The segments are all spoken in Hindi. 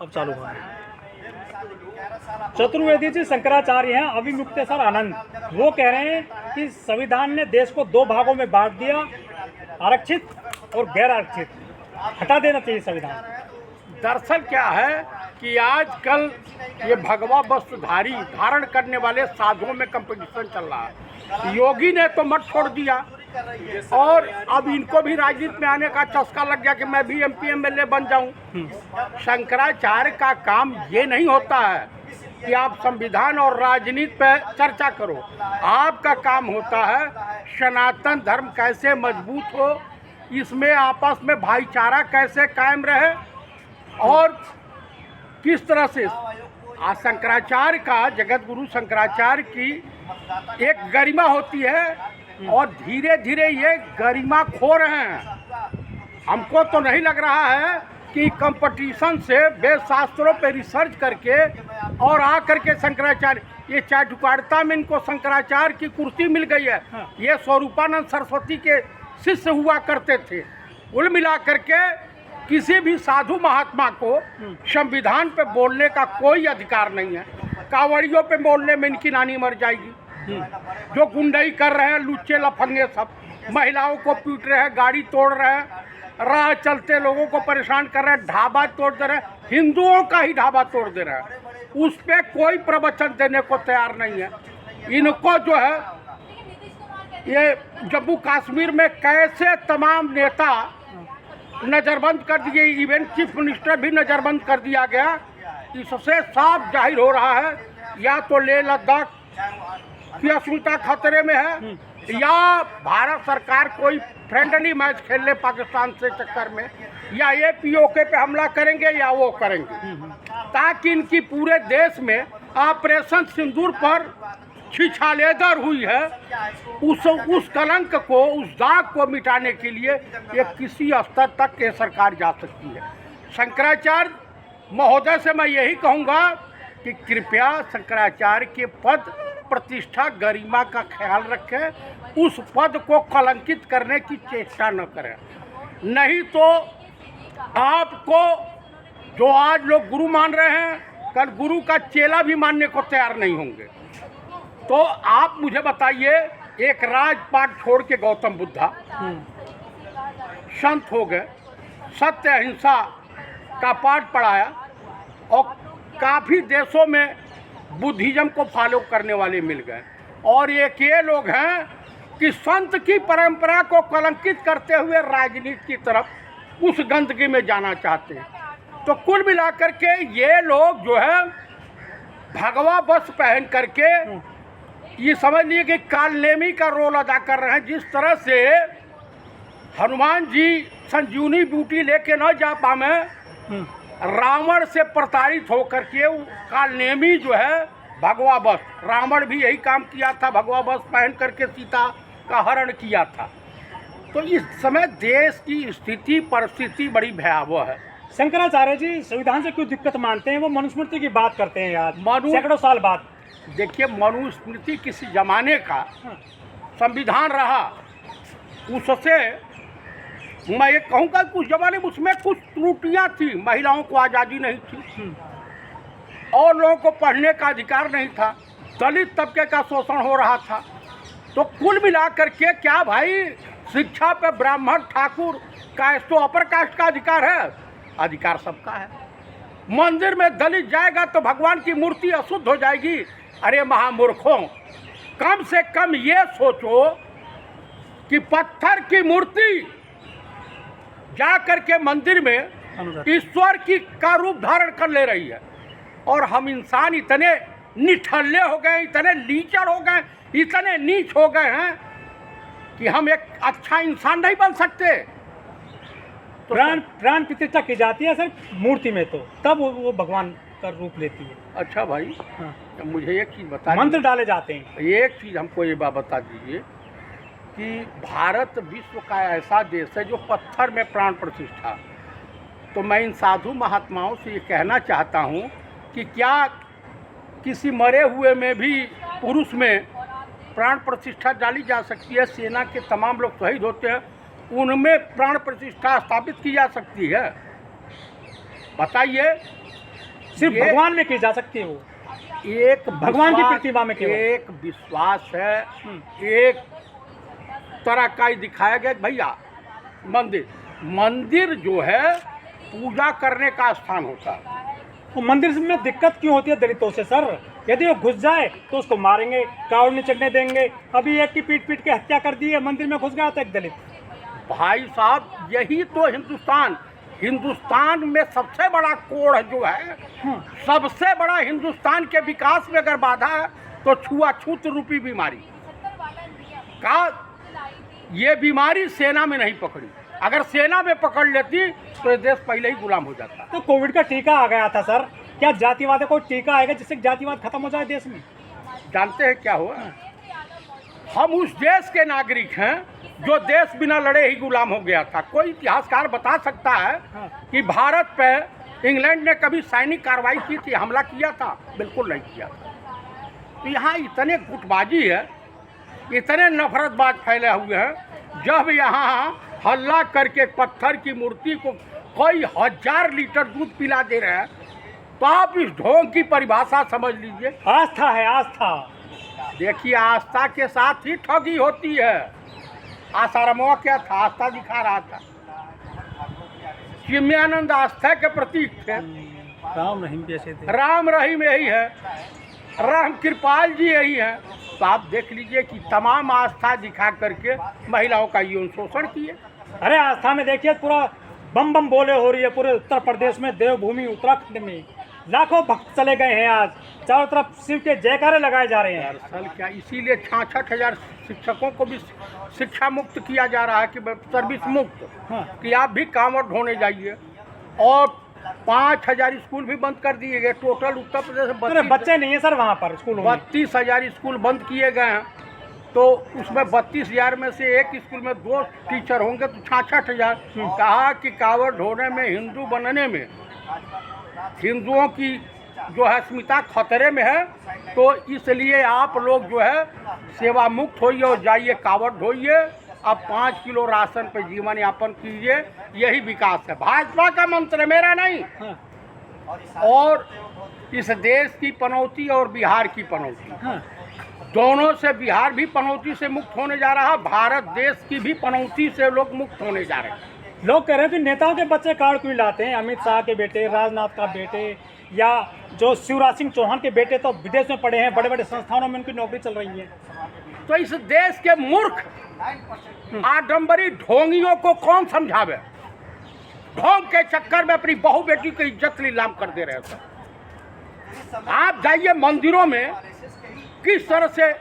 अब चालू हुआ है। चतुर्वेदी जी शंकराचार्य हैं, अविमुक्तेश्वर आनंद। वो कह रहे हैं कि संविधान ने देश को दो भागों में बांट दिया, आरक्षित और गैर आरक्षित। हटा देना चाहिए संविधान। दरअसल क्या है कि आजकल ये भगवा वस्त्र धारण करने वाले साधुओं में कंपटीशन चल रहा है। योगी ने तो मत छोड़ दिया और अब इनको भी राजनीति में आने का चस्का लग गया कि मैं भी MP MLA बन जाऊं। शंकराचार्य का काम ये नहीं होता है कि आप संविधान और राजनीति पे चर्चा करो। आपका काम होता है सनातन धर्म कैसे मजबूत हो, इसमें आपस में भाईचारा कैसे कायम रहे और किस तरह से शंकराचार्य का, जगत गुरु शंकराचार्य की एक गरिमा होती है और धीरे धीरे ये गरिमा खो रहे हैं। हमको तो नहीं लग रहा है कि कंपटीशन से वेद शास्त्रों पे रिसर्च करके और आकर के शंकराचार्य, ये चाटुकारिता में इनको शंकराचार्य की कुर्सी मिल गई है। ये स्वरूपानंद सरस्वती के शिष्य हुआ करते थे। कुल मिला करके किसी भी साधु महात्मा को संविधान पे बोलने का कोई अधिकार नहीं है। कांवड़ियों पे बोलने में इनकी नानी मर जाएगी। जो गुंडई कर रहे हैं लुच्चे लफंगे सब, महिलाओं को पीट रहे हैं, गाड़ी तोड़ रहे हैं, राह चलते लोगों को परेशान कर रहे हैं, ढाबा तोड़ दे रहे हैं, हिंदुओं का ही ढाबा तोड़ दे रहे हैं। उस पर कोई प्रवचन देने को तैयार नहीं है। इनको जो है ये जम्मू कश्मीर में कैसे तमाम नेता नज़रबंद कर दिए, इवन चीफ मिनिस्टर भी नज़रबंद कर दिया गया। इससे साफ जाहिर हो रहा है या तो लेह लद्दाख की अस्मिता खतरे में है या भारत सरकार कोई फ्रेंडली मैच खेल ले पाकिस्तान से चक्कर में, या ये POK पे हमला करेंगे या वो करेंगे, ताकि इनकी पूरे देश में ऑपरेशन सिंदूर पर छिछालेदर हुई है। उस कलंक को, उस दाग को मिटाने के लिए ये किसी स्तर तक के सरकार जा सकती है। शंकराचार्य महोदय से मैं यही कहूँगा कि कृपया शंकराचार्य के पद, प्रतिष्ठा, गरिमा का ख्याल रखें। उस पद को कलंकित करने की चेष्टा न करें, नहीं तो आपको जो आज लोग गुरु मान रहे हैं, कल गुरु का चेला भी मानने को तैयार नहीं होंगे। तो आप मुझे बताइए, एक राजपाट छोड़ के गौतम बुद्धा संत हो गए, सत्य अहिंसा का पाठ पढ़ाया और काफ़ी देशों में बुद्धिज्म को फॉलो करने वाले मिल गए। और एक ये लोग हैं कि संत की परंपरा को कलंकित करते हुए राजनीति की तरफ उस गंदगी में जाना चाहते हैं। तो कुल मिलाकर के ये लोग जो है भगवा वस्त्र पहन करके ये समझ लिए कि कालनेमी का रोल अदा कर रहे हैं। जिस तरह से हनुमान जी संजीवनी बूटी लेके न जा पाए, रावण से प्रताड़ित होकर के कालनेमी जो है भगवा वस्त्र, रावण भी यही काम किया था, भगवा वस्त्र पहन करके सीता का हरण किया था। तो इस समय देश की स्थिति परिस्थिति बड़ी भयावह है। शंकराचार्य जी संविधान से क्यों दिक्कत मानते हैं? वो मनुस्मृति की बात करते हैं यार, सैकड़ों साल बाद। देखिए, मनुस्मृति किसी जमाने का संविधान रहा, उससे मैं ये कहूँगा कुछ जमाने में उसमें कुछ त्रुटियाँ थी। महिलाओं को आज़ादी नहीं थी और लोगों को पढ़ने का अधिकार नहीं था, दलित तबके का शोषण हो रहा था। तो कुल मिलाकर के क्या भाई, शिक्षा पे ब्राह्मण, ठाकुर, कास्ट तो अपर कास्ट का अधिकार है, अधिकार सबका है। मंदिर में दलित जाएगा तो भगवान की मूर्ति अशुद्ध हो जाएगी। अरे महामूर्खों, कम से कम ये सोचो कि पत्थर की मूर्ति जा करके मंदिर में ईश्वर की का रूप धारण कर ले रही है, और हम इंसान इतने निठल्ले हो गए, इतने लीचड़ हो गए, इतने नीच हो गए हैं कि हम एक अच्छा इंसान नहीं बन सकते। तो प्राण प्रतिष्ठा की जाती है सर मूर्ति में, तो तब वो भगवान का रूप लेती है। अच्छा भाई, हाँ। तो मुझे एक चीज़ बता, मंत्र डाले जाते हैं। एक चीज़ हमको ये बात बता दीजिए कि भारत विश्व का ऐसा देश है जो पत्थर में प्राण प्रतिष्ठा। तो मैं इन साधु महात्माओं से ये कहना चाहता हूँ कि क्या किसी मरे हुए में भी, पुरुष में प्राण प्रतिष्ठा डाली जा सकती है? सेना के तमाम लोग शहीद होते हैं, उनमें प्राण प्रतिष्ठा स्थापित की जा सकती है? बताइए। सिर्फ ये- भगवान में की जा सकती है वो, एक भगवान की विश्वास- प्रतिमा में केवल। एक विश्वास है, एक तरह का ही दिखाया गया कि भैया मंदिर जो है पूजा करने का स्थान होता है। तो मंदिर में दिक्कत क्यों होती है दलितों से सर? यदि वो घुस जाए तो उसको मारेंगे, कावड़ नहीं चढ़ने देंगे। अभी एक की पीट पीट के हत्या कर दी है, मंदिर में घुस गया था एक दलित। भाई साहब यही तो हिंदुस्तान में सबसे बड़ा कोड़ जो है, सबसे बड़ा हिंदुस्तान के विकास में अगर बाधा है तो छुआछूत रूपी बीमारी का। ये बीमारी सेना में नहीं पकड़ी, अगर सेना में पकड़ लेती तो ये देश पहले ही गुलाम हो जाता। तो कोविड का टीका आ गया था सर, क्या जातिवाद को टीका आएगा जिससे जातिवाद खत्म हो जाए देश में? जानते हैं क्या हुआ? हम उस देश के नागरिक हैं जो देश बिना लड़े ही गुलाम हो गया था। कोई इतिहासकार बता सकता है कि भारत पे इंग्लैंड ने कभी सैनिक कार्रवाई की थी, हमला किया था? बिल्कुल नहीं किया था। तो यहाँ इतने गुटबाजी है, इतने नफरतबाज फैले हुए हैं। जब यहाँ हल्ला करके पत्थर की मूर्ति को कोई 1000 लीटर दूध पिला दे रहे हैं, तो आप इस ढोंग की परिभाषा समझ लीजिए। आस्था है, आस्था। देखिए आस्था के साथ ही ठगी होती है। आसारामवा क्या था? आस्था दिखा रहा था। चिन्मयानंद आस्था के प्रतीक थे। राम रहीम जैसे थे। राम रहीम यही है, राम कृपाल जी यही है। तो आप देख लीजिए कि तमाम आस्था दिखा करके महिलाओं का यौन शोषण किए। अरे आस्था में देखिए पूरा बम बम बोले हो रही है। पूरे उत्तर प्रदेश में, देवभूमि उत्तराखंड में लाखों भक्त चले गए हैं। आज चारों तरफ शिव के जयकारे लगाए जा रहे हैं। दरअसल क्या इसीलिए 66,000 शिक्षकों को भी शिक्षा मुक्त किया जा रहा है कि सर्विस मुक्त, हाँ। कि आप भी कांवड़ ढोने जाइए। और 5,000 स्कूल भी बंद कर दिए गए। टोटल उत्तर प्रदेश में अरे बच्चे नहीं है सर वहाँ पर स्कूलों में। 32,000 स्कूल बंद किए गए हैं। तो उसमें 32,000 में से एक स्कूल में 2 टीचर होंगे तो 66,000। कहा कि कांवड़ ढोने में, हिंदू बनने में हिंदुओं की जो है अस्मिता खतरे में है। तो इसलिए आप लोग जो है सेवा मुक्त होइए और जाइए कांवड़ ढोइए। अब 5 किलो राशन पे जीवन यापन कीजिए। यही विकास है। भाजपा का मंत्र, मेरा नहीं। हाँ। और इस देश की पनौती और बिहार की पनौती, हाँ। दोनों से बिहार भी पनौती से मुक्त होने जा रहा है। भारत देश की भी पनौती से लोग मुक्त होने जा रहे हैं। लोग कह रहे हैं कि नेताओं के बच्चे कार्ड क्यों लाते हैं? अमित शाह के बेटे, राजनाथ का बेटे, या जो शिवराज सिंह चौहान के बेटे तो विदेश में पढ़े हैं, बड़े बड़े संस्थानों में उनकी नौकरी चल रही है। तो इस देश के मूर्ख आडंबरी ढोंगियों को कौन समझावे? ढोंग के चक्कर में अपनी बहू बेटी की इज्जत नीलाम कर दे रहे थे। आप जाइए मंदिरों में, किस तरह से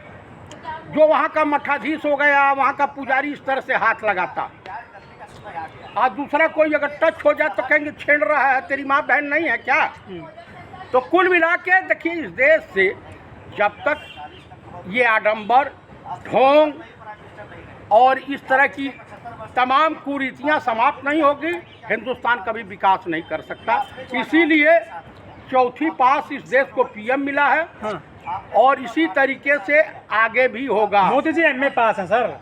जो वहाँ का मठाधीश हो गया, वहाँ का पुजारी इस तरह से हाथ लगाता। आज दूसरा कोई अगर टच हो जाए तो कहेंगे छेड़ रहा है, तेरी माँ बहन नहीं है क्या? तो कुल मिला के देखिए, इस देश से जब तक ये आडंबर, ढोंग और इस तरह की तमाम कुरीतियाँ समाप्त नहीं होगी, हिंदुस्तान कभी विकास नहीं कर सकता। इसीलिए चौथी पास इस देश को पीएम मिला है। हाँ। और इसी तरीके से आगे भी होगा। मोदी जी एमए पास हैं सर।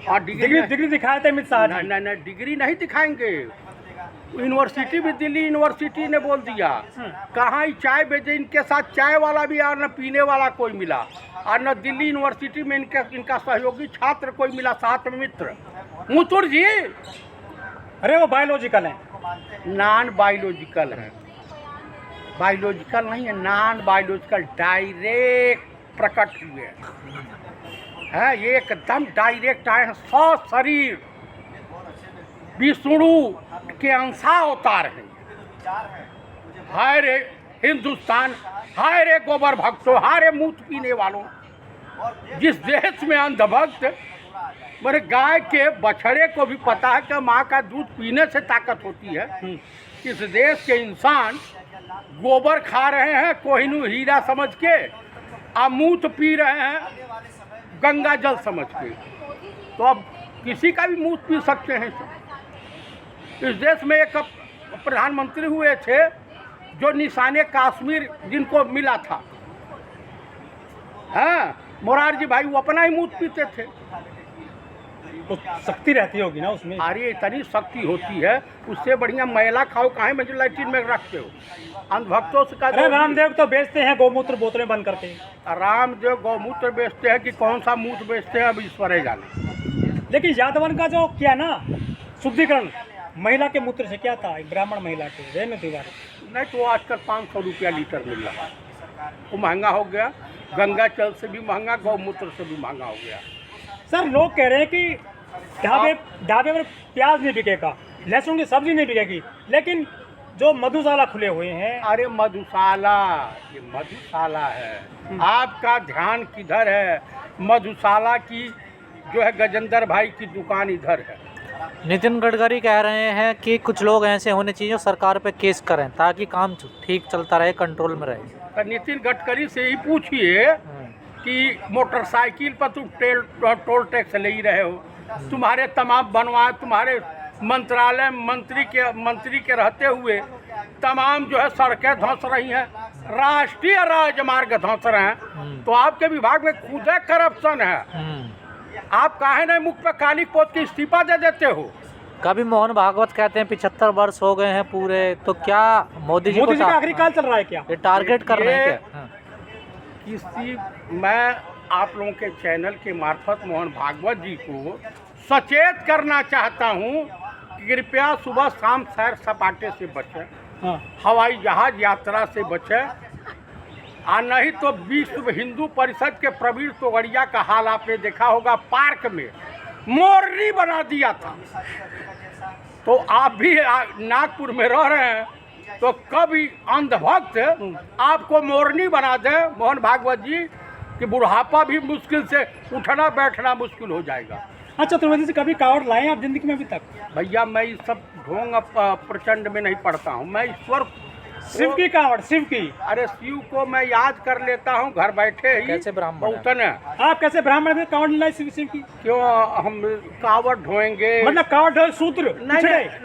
हाँ, डिग्री दिखाए थे अमित शाह जी। नहीं, डिग्री नहीं दिखाएंगे। यूनिवर्सिटी भी दिल्ली यूनिवर्सिटी ने बोल दिया, कहाँ ही चाय बेचे, इनके साथ चाय वाला भी और न पीने वाला कोई मिला, और न दिल्ली यूनिवर्सिटी में इनका सहयोगी छात्र कोई मिला, साथ में मित्र। मुतुर जी अरे वो बायोलॉजिकल हैं। नॉन बायोलॉजिकल है, बायोलॉजिकल नहीं है, नॉन बायोलॉजिकल। डायरेक्ट प्रकट हुए हैं, ये एकदम डायरेक्ट आए हैं। 100 शरीर विष्णु के अंशा अवतार हैं। हाय रे हिंदुस्तान, हाय रे गोबर भक्तों, हाय रे मूत पीने वालों। जिस देश में अंधभक्त, मेरे गाय के बछड़े को भी पता है कि माँ का दूध पीने से ताकत होती है, इस देश के इंसान गोबर खा रहे हैं कोहिनूर हीरा समझ के, मूत पी रहे हैं गंगा जल समझ के। तो अब किसी का भी मूत पी सकते हैं। इस देश में एक प्रधानमंत्री हुए थे जो निशाने कश्मीर जिनको मिला था, हाँ, मोरारजी भाई, वो अपना ही मूत पीते थे। तो शक्ति रहती होगी ना उसमें। अरे इतनी शक्ति होती है, उससे बढ़िया मैला खाओ, काहे में जो लैट्रिन में रखते हो। अंधभक्तों से का अरे रामदेव तो बेचते हैं गौमूत्र बोतलें बंद करके। रामदेव गौमूत्र बेचते हैं कि कौन सा मूत्र बेचते हैं, अब ईश्वर ही जाने। लेकिन यादवन का जो किया ना शुद्धिकरण महिला के मूत्र से, क्या था, एक ब्राह्मण महिला के रेणु तिवारी। नहीं तो आजकल 500 रुपया लीटर मिल रहा है, वो महंगा हो गया। गंगा जल से भी महंगा, गौमूत्र से भी महंगा हो गया। सर लोग कह रहे हैं कि ढाबे में प्याज नहीं बिकेगा, लहसुन की सब्जी नहीं बिकेगी, लेकिन जो मधुशाला खुले हुए हैं। अरे मधुशाला, ये मधुशाला है। आपका ध्यान किधर है? मधुशाला की जो है गजेंद्र भाई की दुकान इधर है। नितिन गडकरी कह रहे हैं कि कुछ लोग ऐसे होने चाहिए जो सरकार पे केस करें ताकि काम ठीक चलता रहे, कंट्रोल में रहे। तो नितिन गडकरी से ही पूछिए कि मोटरसाइकिल पर तुम टोल टैक्स ले ही रहे हो, तुम्हारे तमाम बनवा, तुम्हारे मंत्रालय मंत्री के रहते हुए तमाम जो है सड़कें धंस रही हैं, राष्ट्रीय राजमार्ग धंस रहे हैं, तो आपके विभाग में खुद करप्शन है। आप काहे नहीं मुख पे काली पोत के इस्तीफा दे देते हो? कभी मोहन भागवत कहते हैं 75 वर्ष हो गए हैं पूरे, तो क्या मोदी जी का आखिरी काल चल रहा है क्या? ये टारगेट कर रहे हैं क्या? किसी, मैं आप लोगों के चैनल के मार्फत मोहन भागवत जी को सचेत करना चाहता हूँ कि कृपया सुबह शाम सैर सपाटे से बचें, हवाई जहाज यात्रा से बचें, और नहीं तो विश्व हिंदू परिषद के प्रवीण तोगड़िया का हाल आपने देखा होगा, पार्क में मोरनी बना दिया था। तो आप भी नागपुर में रह रहे हैं, तो कभी अंधभक्त आपको मोरनी बना दे मोहन भागवत जी कि बुढ़ापा भी मुश्किल से उठना बैठना मुश्किल हो जाएगा। अच्छा, तो वजह से कभी कावड़ लाए आप जिंदगी में अभी तक? भैया मैं इस सब ढोंग प्रचंड में नहीं पढ़ता हूँ, मैं ईश्वर शिव की कावड़, शिव की। अरे शिव को मैं याद कर लेता हूँ घर बैठे ही। कैसे ब्राह्मण बहुतन है। आप कैसे ब्राह्मण में कावड़ लाई शिव की? क्यों हम कावड़ ढोएंगे? मतलब कावड़ ढोए सूत्र नहीं,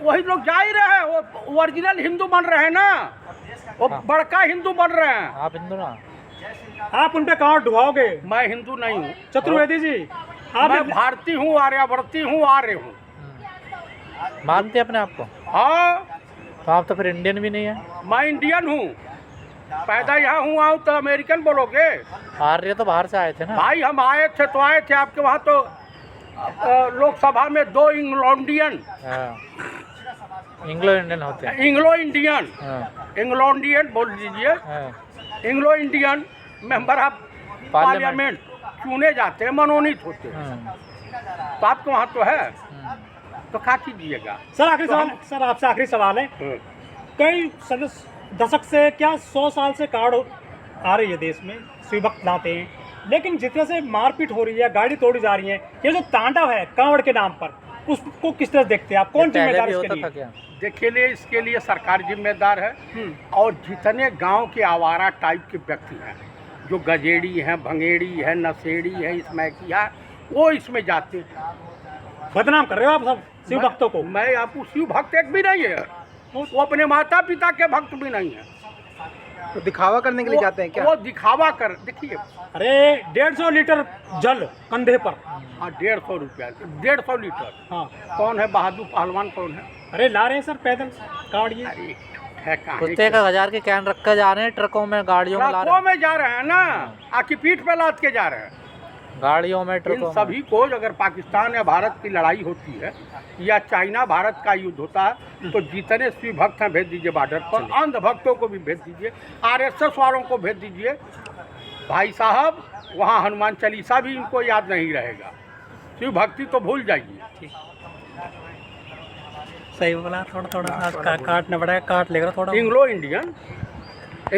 वही लोग जा ही रहे हैं, वो ओरिजिनल हिंदू बन रहे हैं ना, वो बड़का हिंदू बन रहे हैं। आप हिंदू ना? आप उन पे कावड़ ढुआओगे? मैं हिंदू नहीं हूँ चतुर्वेदी जी, मैं भारतीय हूँ, आर्यावर्ती हूँ, आर्य हूँ। मानते अपने आप को? हाँ। तो आप तो फिर इंडियन भी नहीं है? मैं इंडियन हूँ, पैदा यहाँ हुआ हूँ, तो अमेरिकन बोलोगे? आर्य तो बाहर से आए थे ना भाई। हम आए थे तो आए थे, आपके वहाँ तो लोकसभा में 2 इंग्लैंडियन, इंग्लो इंडियन होते हैं। इंग्लो इंडियन, इंग्लो इंडियन बोल दीजिए, इंग्लो इंडियन मेंबर ऑफ पार्लियामेंट चुने जाते हैं, मनोनीत होते हैं। तो आपके वहाँ तो है, तो क्या कीजिएगा? सर आखिरी सवाल, सर आपसे आखिरी सवाल है। कई दशक से, क्या 100 साल से कावड़ आ रही है देश में, शिव भक्त लाते हैं, लेकिन जितने से मारपीट हो रही है, गाड़ी तोड़ी जा रही है, ये जो तांडव है कावड़ के नाम पर, उसको किस तरह देखते हैं आप? कौन जिम्मेदार इसके लिए? देखिए, इसके लिए सरकार जिम्मेदार है, और जितने गांव के आवारा टाइप के व्यक्ति हैं, जो गजेड़ी हैं, भंगेड़ी है, नशेड़ी है, इसमें किया, वो इसमें जाते हैं। बदनाम कर रहे हो आप सब शिव भक्तों को। मैं आपको शिव भक्त एक भी नहीं है, वो अपने माता पिता के भक्त भी नहीं है, तो दिखावा करने के लिए जाते हैं क्या? वो दिखावा कर, देखिए। अरे 150 लीटर जल कंधे पर। हाँ, 150 रुपया, 150 लीटर। हाँ, कौन है बहादुर पहलवान? कौन है? अरे ला रहे हैं सर पैदल कावड़िए। अरे है कहाँ? कुत्ते का 1000 के कैन रख कर जा रहे हैं, ट्रकों में, गाड़ियों में ला रहे ट्रकों में जा रहे हैं ना, आकी पीठ पे लाद के जा रहे हैं, गाड़ियों में, इन ट्रकों में। सभी को अगर पाकिस्तान या भारत की लड़ाई होती है, या चाइना भारत का युद्ध होता है, तो जितने शिव भक्त हैं भेज दीजिए बॉर्डर पर, अंध भक्तों को भी भेज दीजिए, RSS वालों को भेज दीजिए। भाई साहब, वहाँ हनुमान चालीसा भी इनको याद नहीं रहेगा, शिव भक्ति तो भूल जाइए। सही बोला, थोड़ा काटना पड़ेगा, काट लेगा थोड़ा। इंग्लो इंडियन